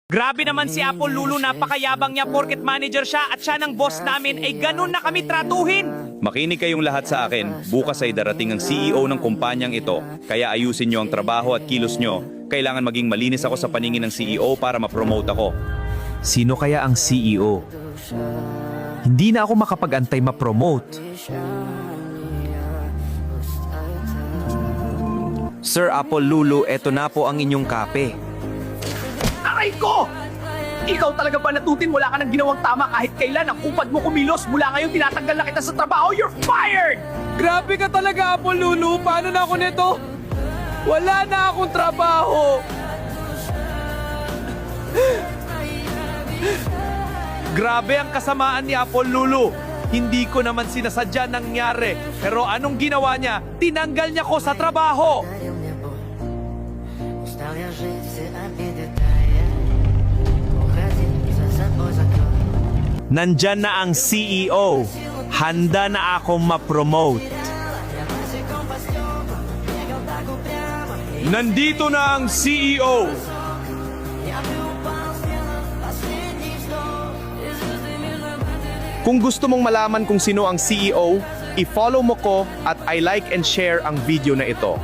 Grabe naman si Apple Lulu, napakayabang niya porket manager siya at siya ng boss namin ay ganun na kami tratuhin. Makinig kayong lahat sa akin. Bukas ay darating ang CEO ng kumpanyang ito. Kaya ayusin nyo ang trabaho at kilos nyo. Kailangan maging malinis ako sa paningin ng CEO para ma-promote ako. Sino kaya ang CEO? Hindi na ako makapag-antay ma-promote. Sir Apple Lulu, eto na po ang inyong kape. Aray ko! Ikaw talaga ba natutin? Wala ka nang ginawang tama kahit kailan. Ang upad mo kumilos. Mula ngayon tinatanggal na kita sa trabaho. You're fired! Grabe ka talaga, Apple Lulu. Paano na ako nito? Wala na akong trabaho. Grabe ang kasamaan ni Apple Lulu. Hindi ko naman sinasadya nangyari. Pero anong ginawa niya? Tinanggal niya ko sa trabaho. Nandyan na ang CEO. Handa na akong ma-promote. Nandito na ang CEO. Kung gusto mong malaman kung sino ang CEO, i-follow mo ko at I like and share ang video na ito.